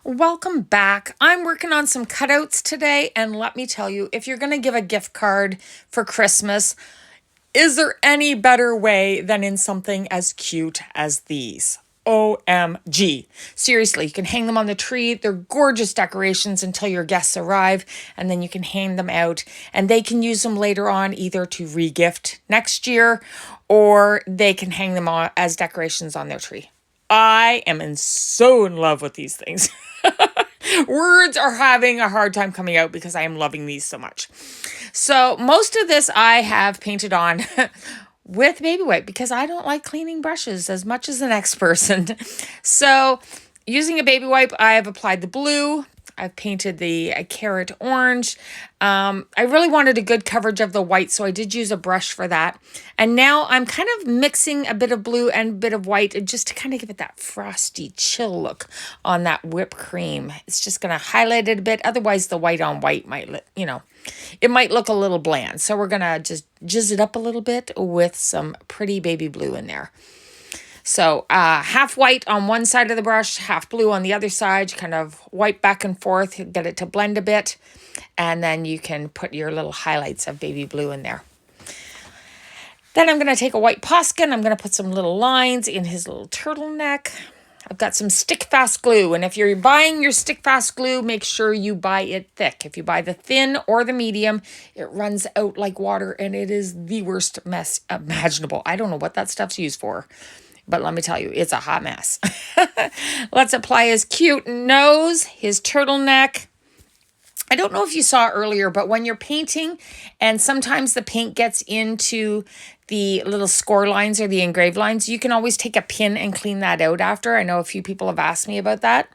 Welcome back. I'm working on some cutouts today, and let me tell you, if you're going to give a gift card for Christmas, is there any better way than in something as cute as these? OMG. Seriously, you can hang them on the tree. They're gorgeous decorations until your guests arrive, and then you can hang them out, and they can use them later on either to regift next year or they can hang them on as decorations on their tree. I am so in love with these things. Words are having a hard time coming out because I am loving these so much. So most of this I have painted on with baby wipe because I don't like cleaning brushes as much as the next person. So using a baby wipe, I have applied the blue. I've painted the carrot orange. I really wanted a good coverage of the white, so I did use a brush for that. And now I'm kind of mixing a bit of blue and a bit of white just to kind of give it that frosty chill look on that whipped cream. It's just going to highlight it a bit. Otherwise, the white on white might, it might look a little bland. So we're going to just jizz it up a little bit with some pretty baby blue in there. So half white on one side of the brush, half blue on the other side, kind of wipe back and forth, get it to blend a bit, and then you can put your little highlights of baby blue in there. Then I'm going to take a white Posca, I'm going to put some little lines in his little turtleneck. I've got some stick fast glue, and if you're buying your stick fast glue, make sure you buy it thick. If you buy the thin or the medium, it runs out like water, and it is the worst mess imaginable. I don't know what that stuff's used for. But let me tell you, it's a hot mess. Let's apply his cute nose, his turtleneck. I don't know if you saw earlier, but when you're painting and sometimes the paint gets into the little score lines or the engraved lines, you can always take a pin and clean that out after. I know a few people have asked me about that.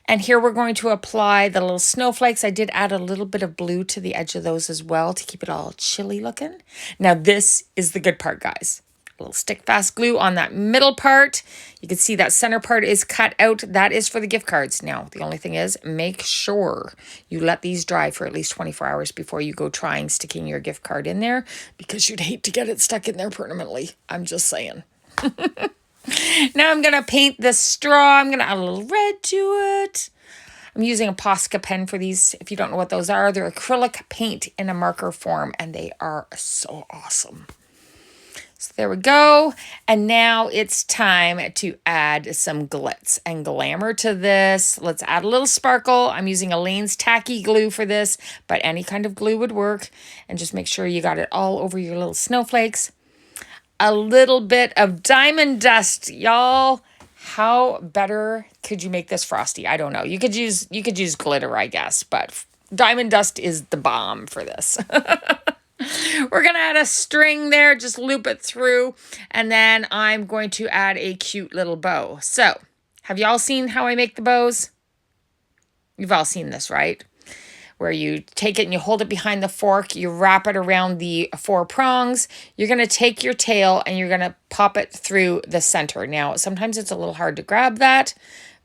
And here we're going to apply the little snowflakes. I did add a little bit of blue to the edge of those as well to keep it all chilly looking. Now this is the good part, guys. A little stick fast glue on that middle part. You can see that center part is cut out. That is for the gift cards. Now, the only thing is make sure you let these dry for at least 24 hours before you go trying sticking your gift card in there because you'd hate to get it stuck in there permanently. I'm just saying. Now I'm going to paint the straw. I'm going to add a little red to it. I'm using a Posca pen for these. If you don't know what those are, they're acrylic paint in a marker form, and they are so awesome. So there we go. And now it's time to add some glitz and glamour to this. Let's add a little sparkle. I'm using Elaine's tacky glue for this, but any kind of glue would work. And just make sure you got it all over your little snowflakes. A little bit of diamond dust, y'all. How better could you make this frosty? I don't know. You could use glitter, I guess, but diamond dust is the bomb for this. We're going to add a string there, just loop it through, and then I'm going to add a cute little bow. So, have you all seen how I make the bows? You've all seen this, right? Where you take it and you hold it behind the fork, you wrap it around the 4 prongs, you're going to take your tail and you're going to pop it through the center. Now, sometimes it's a little hard to grab that,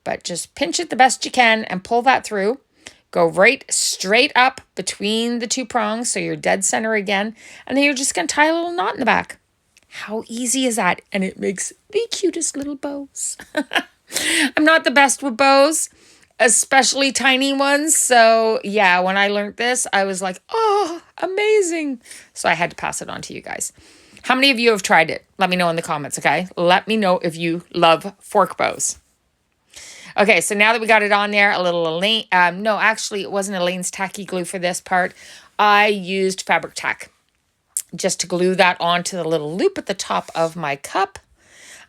but just pinch it the best you can and pull that through. Go right straight up between the 2 prongs, so you're dead center again, and then you're just going to tie a little knot in the back. How easy is that? And it makes the cutest little bows. I'm not the best with bows, especially tiny ones, so yeah, when I learned this, I was like, oh, amazing. So I had to pass it on to you guys. How many of you have tried it? Let me know in the comments, okay? Let me know if you love fork bows. Okay, so now that we got it on there, a little Elaine, no, actually it wasn't Elaine's tacky glue for this part. I used fabric tack just to glue that onto the little loop at the top of my cup.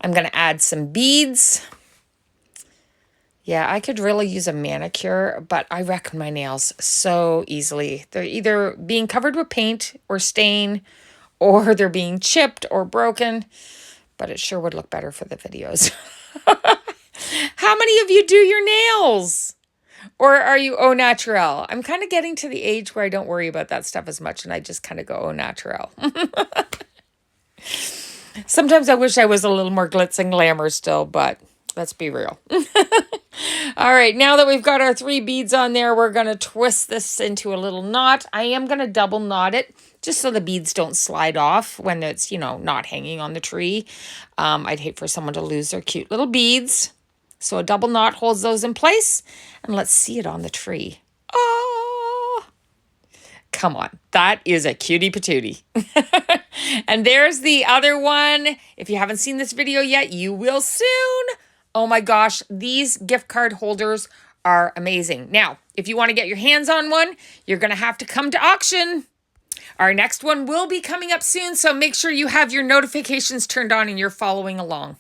I'm going to add some beads. Yeah, I could really use a manicure, but I wreck my nails so easily. They're either being covered with paint or stain, or they're being chipped or broken, but it sure would look better for the videos. How many of you do your nails? Or are you au naturel? I'm kind of getting to the age where I don't worry about that stuff as much and I just kind of go au naturel. Sometimes I wish I was a little more glitz and glamour still, but let's be real. All right, now that we've got our 3 beads on there, we're going to twist this into a little knot. I am going to double knot it just so the beads don't slide off when it's, not hanging on the tree. I'd hate for someone to lose their cute little beads. So a double knot holds those in place. And let's see it on the tree. Oh, come on. That is a cutie patootie. And there's the other one. If you haven't seen this video yet, you will soon. Oh my gosh, these gift card holders are amazing. Now, if you want to get your hands on one, you're going to have to come to auction. Our next one will be coming up soon, so make sure you have your notifications turned on and you're following along.